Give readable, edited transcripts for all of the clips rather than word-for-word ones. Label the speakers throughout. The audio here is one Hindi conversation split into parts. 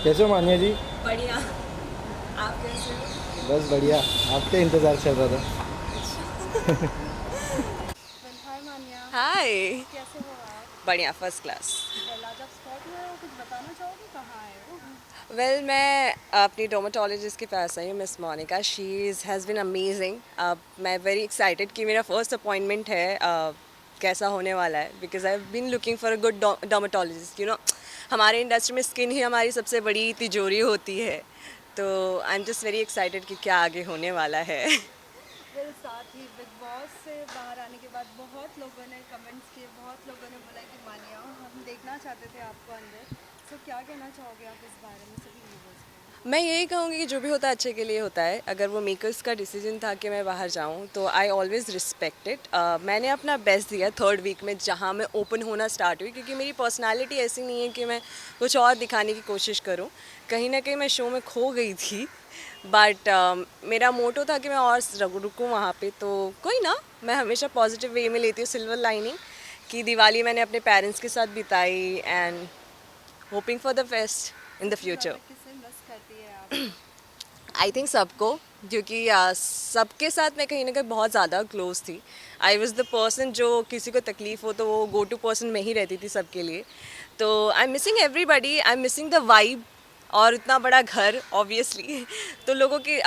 Speaker 1: कैसे हो मान्या जी?
Speaker 2: बढ़िया। आप कैसे हो?
Speaker 1: बस बढ़िया। आपका इंतज़ार चल रहा था।
Speaker 3: वेल हाय मान्या।
Speaker 2: हाय।
Speaker 3: कैसे हो आप?
Speaker 2: बढ़िया, फर्स्ट क्लास।
Speaker 3: वेल आज आप स्पॉट हुए हो, कुछ बताना चाहोगे कहाँ आए हो?
Speaker 2: वेल मैं अपनी डोमेटोलॉजिस्ट के पास आई हूँ, miss Monica. She has been amazing. अब मैं वेरी एक्साइटेड कि मेरा फर्स्ट अपॉइंटमेंट है। कैसा होने वाला है, because I have been looking for a good dermatologist. हमारे इंडस्ट्री में स्किन ही हमारी सबसे बड़ी तिजोरी होती है। तो I am just very excited कि क्या आगे होने वाला है।
Speaker 3: वेल साथ ही बिग बॉस से बाहर आने के बाद बहुत लोगों ने कमेंट्स किए, बहुत लोगों ने बोला कि मान्या हम देखना चाहते थे आपको अंदर। सो क्या कहना चाहोगे आप इस बारे में सभी व्यूवर्स को?
Speaker 2: मैं यही कहूँगी कि जो भी होता है अच्छे के लिए होता है। अगर वो मेकर्स का डिसीजन था कि मैं बाहर जाऊँ, तो आई ऑलवेज़ रिस्पेक्ट इट। मैंने अपना बेस्ट दिया थर्ड वीक में, जहाँ मैं ओपन होना स्टार्ट हुई, क्योंकि मेरी पर्सनालिटी ऐसी नहीं है कि मैं कुछ और दिखाने की कोशिश करूँ। कहीं ना कहीं मैं शो में खो गई थी, बट मेरा मोटो था कि मैं और रुकूँ वहाँ पे। तो कोई ना, मैं हमेशा पॉजिटिव वे में लेती हूँ सिल्वर लाइनिंग। कि दिवाली मैंने अपने पेरेंट्स के साथ बिताई, and hoping for the best in the
Speaker 3: सबसे
Speaker 2: फ्यूचर।
Speaker 3: ज़्यादा किसे मिस करती है आप?
Speaker 2: आई थिंक सबको, क्योंकि सबके साथ मैं कहीं ना कहीं बहुत ज़्यादा क्लोज थी। आई वॉज द पर्सन जो किसी को तकलीफ़ हो तो वो गो टू पर्सन में ही रहती थी सबके लिए। तो I am missing everybody, I am missing the vibe. और इतना बड़ा घर ऑब्वियसली। तो लोगों के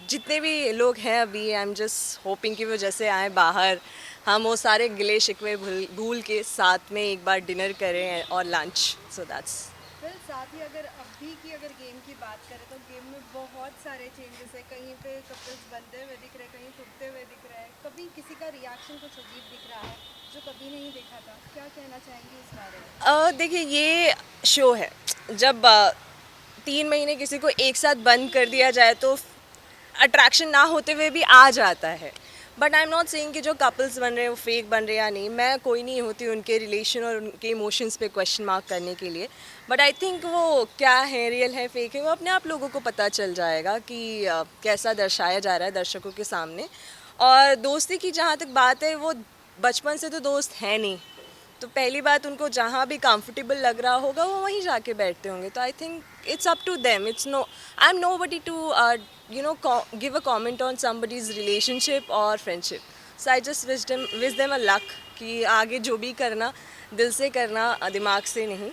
Speaker 2: जितने भी लोग हैं अभी, आई एम जस्ट होपिंग कि वो जैसे आए बाहर, हम वो सारे गिले शिकवे भूल भूल के साथ में एक बार डिनर करें और लंच। So that's.
Speaker 3: वेल साथ ही अगर अभी की अगर गेम की बात करें तो गेम में बहुत सारे चेंजेस है। कहीं पे कपल्स बनते हुए दिख रहे हैं, कहीं टूटते हुए दिख रहे हैं, कभी किसी का रिएक्शन कुछ अजीब दिख रहा है जो कभी नहीं देखा था। क्या कहना चाहेंगे इस बारे में?
Speaker 2: देखिए, ये शो है। जब 3 महीने किसी को एक साथ बंद कर दिया जाए तो अट्रैक्शन ना होते हुए भी आ जाता है। But I am not saying कि जो कपल्स बन रहे हैं वो फेक बन रहे हैं या नहीं। मैं कोई नहीं होती उनके रिलेशन और उनके इमोशंस पे क्वेश्चन मार्क करने के लिए। बट आई थिंक वो क्या है, रियल है फेक है, वो अपने आप लोगों को पता चल जाएगा कि कैसा दर्शाया जा रहा है दर्शकों के सामने। और दोस्ती की जहाँ तक बात है, वो बचपन से तो दोस्त हैं नहीं। तो पहली बात, उनको जहाँ भी कंफर्टेबल लग रहा होगा वो वहीं जाके बैठते होंगे। तो I think it's up to them. It's no, I am nobody to give a comment on somebody's relationship और friendship. So I just wish them a luck कि आगे जो भी करना दिल से करना, दिमाग से नहीं।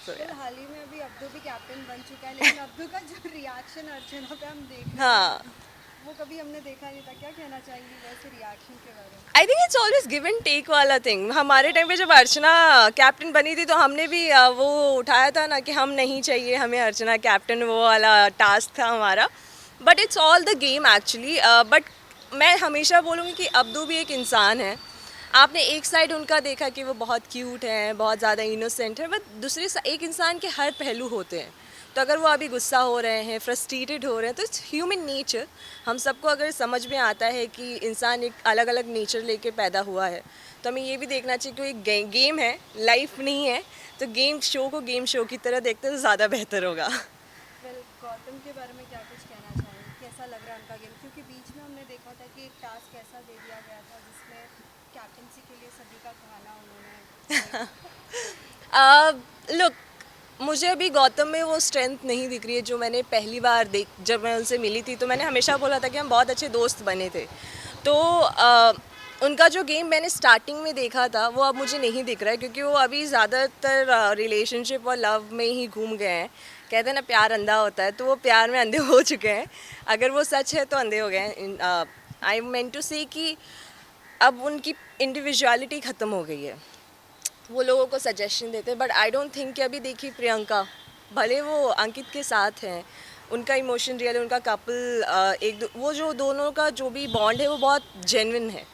Speaker 2: तो
Speaker 3: वेल हाल ही में अभी अब्दू भी कैप्टन बन चुका है, लेकिन अब्दू का जो रिएक्शन अर्चना पे हम देख रहे
Speaker 2: हाँ,
Speaker 3: हैं वो कभी हमने देखा नहीं था। क्या कहना चाहेंगी वैसे रिएक्शन के बारे में?
Speaker 2: I think it's always give and take वाला थिंग। हमारे टाइम पे जब अर्चना कैप्टन बनी थी तो हमने भी वो उठाया था ना कि हम नहीं चाहिए हमें अर्चना कैप्टन, वो वाला टास्क था हमारा। But it's all the game actually. But मैं हमेशा बोलूँगी कि अब्दू भी एक इंसान है। आपने एक साइड उनका देखा कि वो बहुत क्यूट हैं, बहुत ज़्यादा इनोसेंट है, बट एक इंसान के हर पहलू होते हैं। तो अगर वो अभी गुस्सा हो रहे हैं, फ्रस्ट्रेटेड हो रहे हैं, तो इट्स ह्यूमन नेचर। हम सबको अगर समझ में आता है कि इंसान एक अलग अलग नेचर लेके पैदा हुआ है, तो हमें ये भी देखना चाहिए कि वो एक गेम है, लाइफ नहीं है। तो गेम शो को गेम शो की तरह देखते तो ज़्यादा बेहतर होगा।
Speaker 3: वेल गौतम के बारे में क्या कुछ कहना चाहेंगे? कैसा लग रहा है उनका गेम? क्योंकि बीच में हमने देखा था कि एक टास्क ऐसा दे दिया गया था जिसमें कैप्टनसी के लिए सभी का खाना उन्होंने like,
Speaker 2: लुक, मुझे अभी गौतम में वो स्ट्रेंथ नहीं दिख रही है जो मैंने पहली बार देख जब मैं उनसे मिली थी। तो मैंने हमेशा बोला था कि हम बहुत अच्छे दोस्त बने थे। तो उनका जो गेम मैंने स्टार्टिंग में देखा था वो अब मुझे नहीं दिख रहा है, क्योंकि वो अभी ज़्यादातर रिलेशनशिप और लव में ही घूम गए हैं। कहते हैं ना, प्यार अंधा होता है, तो वो प्यार में अंधे हो चुके हैं। अगर वो सच है तो अंधे हो गए हैं। आई मेंट टू से कि अब उनकी इंडिविजुअलिटी ख़त्म हो गई है। वो लोगों को सजेशन देते हैं, बट आई डोंट थिंक कि अभी देखिए प्रियंका, भले वो अंकित के साथ हैं, उनका इमोशन रियल है, उनका कपल वो जो दोनों का जो भी बॉन्ड है वो बहुत जेन्युइन है।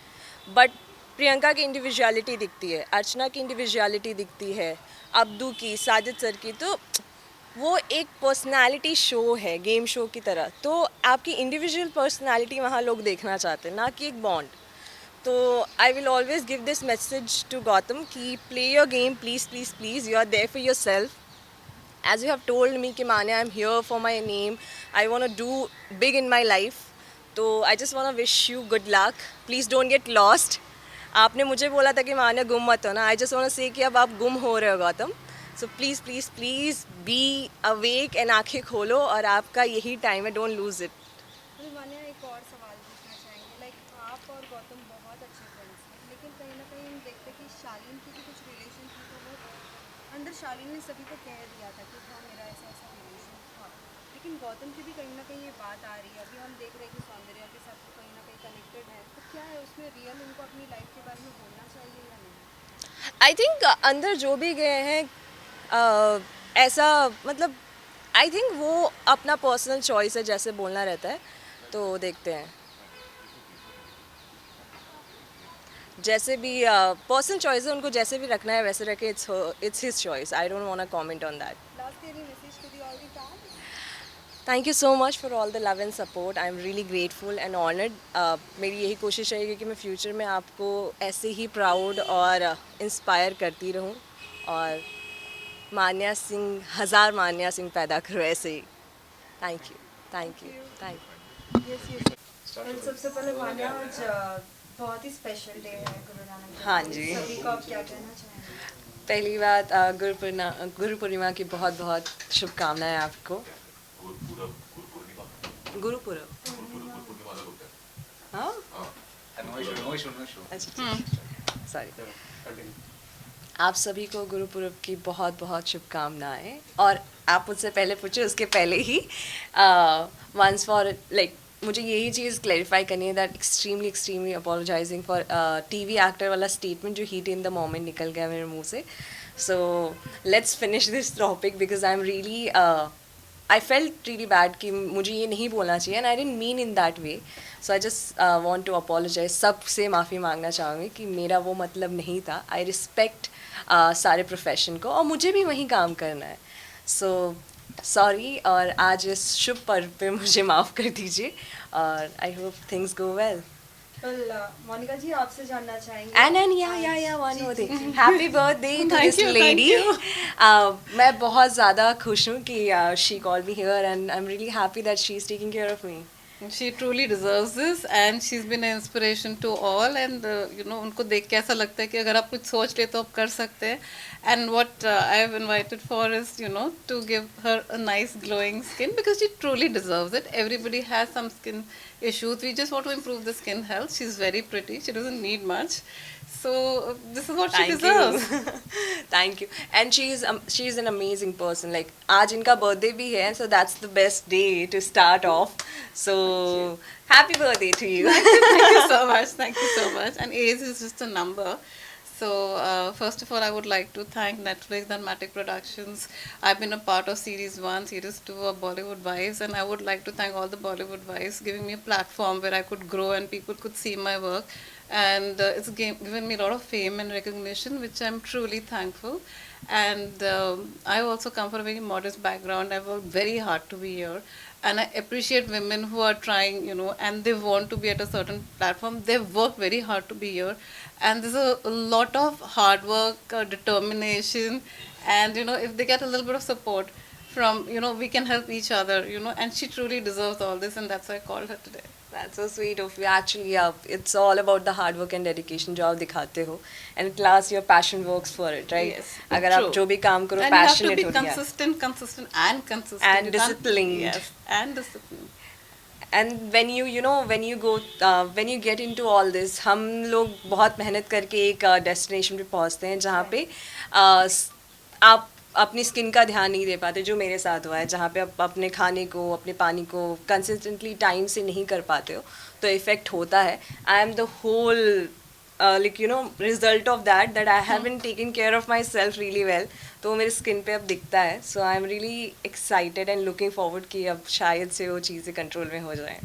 Speaker 2: बट प्रियंका की इंडिविजुअलिटी दिखती है, अर्चना की इंडिविजुअलिटी दिखती है, अब्दू की, साजिद सर की। तो वो एक पर्सनालिटी शो है, गेम शो की तरह। तो आपकी इंडिविजुअल पर्सनालिटी वहाँ लोग देखना चाहते हैं, ना कि एक बॉन्ड। तो I will always give this message to Gautam कि play your game, please please please, you are there for yourself. As you have told me कि माने I am here for my name, I want to do big in my life. तो I just want wish you good luck. Please don't get lost. आपने मुझे बोला था कि माने गुम मत हो ना, आई जस्ट वॉन्ट से कि अब आप गुम हो रहे हो Gautam. So please please please be awake and आंखें खोलो और आपका यही टाइम है, डोंट लूज़ इट.
Speaker 3: अभी मान्या एक और सवाल पूछना चाहेंगे लाइक आप और गौतम बहुत अच्छे फ्रेंड्स हैं लेकिन कहीं ना कहीं हम देखते हैं कि शालीन की भी कुछ रिलेशन थी तो वो अंदर शालीन ने सभी को कह दिया था कि हाँ मेरा ऐसा ऐसा रिलेशन था लेकिन गौतम की भी कहीं ना कहीं ये बात आ रही है अभी हम देख रहे हैं कि सौंदर्या के साथ वो कहीं ना कहीं कनेक्टेड है तो क्या है उसमें रियल उनको अपनी लाइफ के बारे में बोलना चाहिए या नहीं
Speaker 2: आई थिंक अंदर जो भी गए हैं ऐसा मतलब आई थिंक वो अपना पर्सनल चॉइस है, जैसे बोलना रहता है तो देखते हैं. जैसे भी पर्सनल चॉइस है, उनको जैसे भी रखना है वैसे रखे. It's his choice. I don't want to comment on that.
Speaker 3: Last year message to the all the fans
Speaker 2: thank you so much for all the love and support. I am really grateful and honoured. मेरी यही कोशिश रहेगी कि मैं फ्यूचर में आपको ऐसे ही प्राउड और इंस्पायर करती रहूं और मान्या सिंह, हज़ार मान्या सिंह पैदा करो ऐसे ही. Thank you thank you thank you.
Speaker 3: Yes yes और सबसे पहले मान्या आज बहुत ही स्पेशल डे है गुरु नानक देव
Speaker 2: हाँ
Speaker 3: जयंती।
Speaker 2: जी.
Speaker 3: सभी को आप क्या कहना चाहेंगे
Speaker 2: पहली बात गुरु पूर्णिमा की बहुत बहुत शुभकामनाएं आपको. गुरुपुरब. हाँ अच्छा सॉरी. आप सभी को गुरुपुरब की बहुत बहुत शुभकामनाएं. और आप मुझसे पहले पूछे उसके पहले ही वंस फॉर लाइक मुझे यही चीज़ क्लैरिफाई करनी है that extremely apologising for TV actor वाला स्टेटमेंट जो हीट इन द मोमेंट निकल गया मेरे मुंह से. So let's finish this topic because I am really I felt really bad कि मुझे ये नहीं बोलना चाहिए and I didn't mean in that way. So I just want to apologise. सबसे माफ़ी मांगना चाहूँगी कि मेरा वो मतलब नहीं था. आई रिस्पेक्ट सारे प्रोफेशन को और मुझे भी वहीं काम करना है. So sorry. और आज इस शुभ पर्व पे मुझे माफ़ कर दीजिए और I hope things go well.
Speaker 3: Well Monika ji आपसे जानना चाहेंगे
Speaker 2: And yeah, one more thing. Happy birthday to
Speaker 4: Thank
Speaker 2: this
Speaker 4: you,
Speaker 2: lady.
Speaker 4: thank you.
Speaker 2: मैं बहुत ज़्यादा खुश हूँ कि she called me here and I'm really happy that she's taking care of me.
Speaker 4: She truly deserves this and she's been an inspiration to all and you know उनको देख के ऐसा लगता है कि अगर आप कुछ सोच ले तो आप कर सकते हैं. And what I have invited for is you know to give her a nice glowing skin because she truly deserves it. Everybody has some skin issues. We just want to improve the skin health. She's very pretty. She doesn't need much. So this is what she deserves.
Speaker 2: Thank you. And she's an amazing person. Like आज इनका birthday भी है, so that's the best day to start off. So happy birthday to you.
Speaker 4: Thank you so much. Thank you so much. And age is just a number. So first of all, I would like to thank Netflix and Matic Productions. I've been a part of Series 1, Series 2 of Bollywood Wives, and I would like to thank all the Bollywood Wives giving me a platform where I could grow and people could see my work. And it's given me a lot of fame and recognition, which I'm truly thankful. And I also come from a very modest background. I've worked very hard to be here. And I appreciate women who are trying, you know, and they want to be at a certain platform. They've worked very hard to be here. And there's a lot of hard work, determination, and, you know, if they get a little bit of support from, you know, we can help each other, you know, and she truly deserves all this, and that's why I called her today.
Speaker 2: That's so sweet of you. Actually, it's all about the hard work and dedication जो आप दिखाते हो. And at last your passion works for it, right?
Speaker 4: Yes,
Speaker 2: अगर
Speaker 4: true.
Speaker 2: आप जो भी काम करो
Speaker 4: And you have to
Speaker 2: passionate
Speaker 4: be
Speaker 2: हो गया.
Speaker 4: consistent.
Speaker 2: And
Speaker 4: You can't-
Speaker 2: disciplined.
Speaker 4: Yes, and disciplined.
Speaker 2: And when you go when you get into all this, हम लोग बहुत मेहनत करके एक डेस्टिनेशन पे पहुंचते हैं जहाँ पे आप अपनी स्किन का ध्यान नहीं दे पाते, जो मेरे साथ हुआ है, जहाँ पे आप अपने खाने को, अपने पानी को कंसिस्टेंटली टाइम से नहीं कर पाते हो तो इफ़ेक्ट होता है. I am the whole like you know result of that I haven't taken care of myself really well. तो वो मेरी स्किन पे अब दिखता है. So I am really excited and looking forward कि अब शायद से वो चीज़ें कंट्रोल में हो जाएं.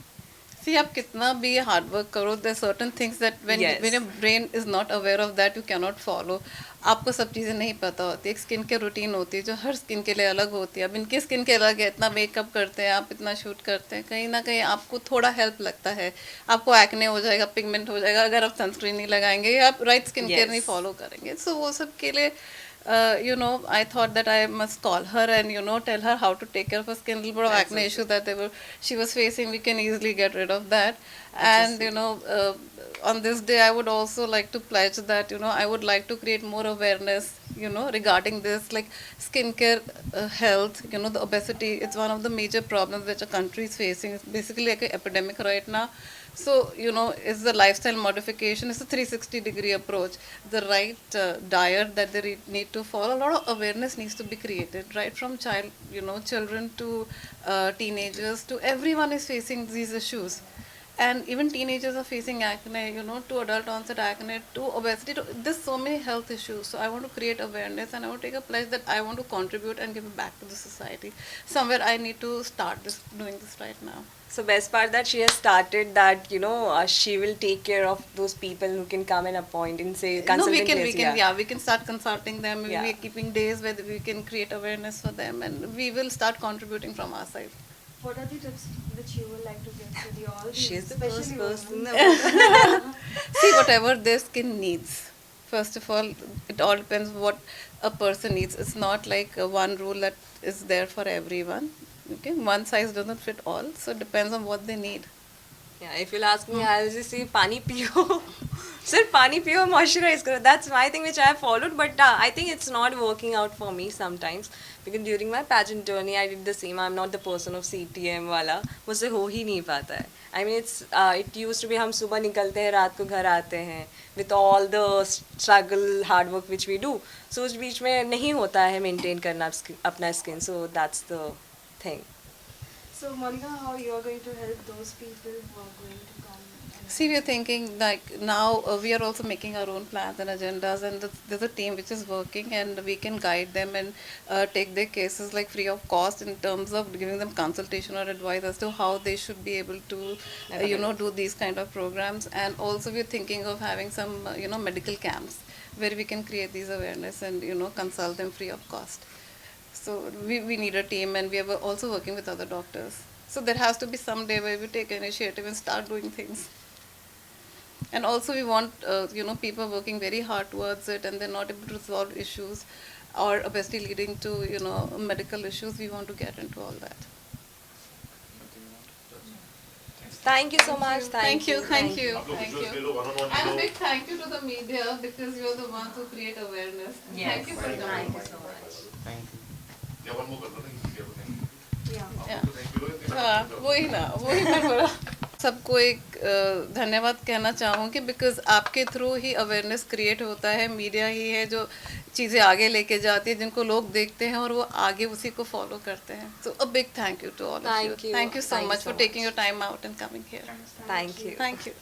Speaker 4: See, आप कितना भी हार्ड वर्क करो, there are certain things that when
Speaker 2: Yes.
Speaker 4: when your brain is not aware of that, you cannot follow. आपको सब चीज़ें नहीं पता होती. एक स्किन के रूटीन होती है जो हर स्किन के लिए अलग होती है. अब इनकी स्किन के अलग है, इतना मेकअप करते हैं आप, इतना शूट करते हैं, कहीं ना कहीं आपको थोड़ा हेल्प लगता है. आपको एक्ने हो जाएगा, पिगमेंट हो जाएगा अगर आप सनस्क्रीन नहीं लगाएंगे या आप राइट स्किन केयर
Speaker 2: Yes.
Speaker 4: नहीं फॉलो करेंगे. सो वो सब के लिए you know, I thought that I must call her and, you know, tell her how to take care of her skin, little bit of acne issue that she was facing. We can easily get rid of that. And, you know, on this day, I would also like to pledge that, you know, I would like to create more awareness, you know, regarding this, like skincare, health, you know, the obesity. It's one of the major problems which a country is facing. It's basically like an epidemic right now. So, you know, it's the lifestyle modification. It's a 360-degree approach. The right diet that they need to follow. A lot of awareness needs to be created, right from children to teenagers to everyone is facing these issues. And even teenagers are facing acne, you know, to adult onset acne, to obesity. There's so many health issues. So I want to create awareness and I want to take a pledge that I want to contribute and give it back to the society. Somewhere I need to start doing this right now.
Speaker 2: So best part that she has started that, you know, she will take care of those people who can come and appoint and say
Speaker 4: No,
Speaker 2: consultant.
Speaker 4: we can start consulting them.
Speaker 2: Yeah.
Speaker 4: We are keeping days where we can create awareness for them, and we will start contributing from our side.
Speaker 3: What are the tips which you would like to give to the audience?
Speaker 2: She's the first
Speaker 3: especially
Speaker 2: person.
Speaker 3: women?
Speaker 4: See, whatever their skin needs. First of all, it all depends what a person needs. It's not like one rule that is there for everyone. Okay, one size doesn't fit all, so it depends on what they need.
Speaker 2: Yeah, if you'll ask me, I'll just say pani piyo. Sir, pani piyo, moisturize karo. That's my thing which I have followed, but I think it's not working out for me sometimes. Because during my pageant journey, I did the same. I'm not the person of CTM wala. मुझसे हो ही नहीं पाता है. I mean, it used to be हम सुबह निकलते हैं, रात को घर आते हैं. With all the struggle, hard work which we do. So उस बीच में नहीं होता है maintain करना अपना skin. So that's the thing.
Speaker 3: So Monica, how you are going to help those people who are going to come?
Speaker 4: See, we are thinking like now we are also making our own plans and agendas, and there's a team which is working, and we can guide them and take their cases like free of cost in terms of giving them consultation or advice as to how they should be able to, do these kind of programs. And also we're thinking of having some, medical camps where we can create these awareness and, consult them free of cost. So we need a team, and we are also working with other doctors. So there has to be some day where we take initiative and start doing things. And also we want, people working very hard towards it and they're not able to resolve issues or obesity leading to, medical issues. We want to get into all that.
Speaker 2: Thank you so much.
Speaker 4: Thank you.
Speaker 2: Thank you.
Speaker 4: And a big thank you to the media because you're the ones who create awareness.
Speaker 2: Yes.
Speaker 4: Thank you for coming.
Speaker 2: Thank you so much.
Speaker 1: Thank you.
Speaker 4: वही मैं बोला सबको एक धन्यवाद कहना चाहूँगी बिकॉज आपके थ्रू ही अवेयरनेस क्रिएट होता है. मीडिया ही है जो चीज़ें आगे लेके जाती है, जिनको लोग देखते हैं और वो आगे उसी को फॉलो करते हैं. So a big thank you to all of you. Thank you so much for taking your time out and coming here.
Speaker 2: Thank you.
Speaker 4: Thank you.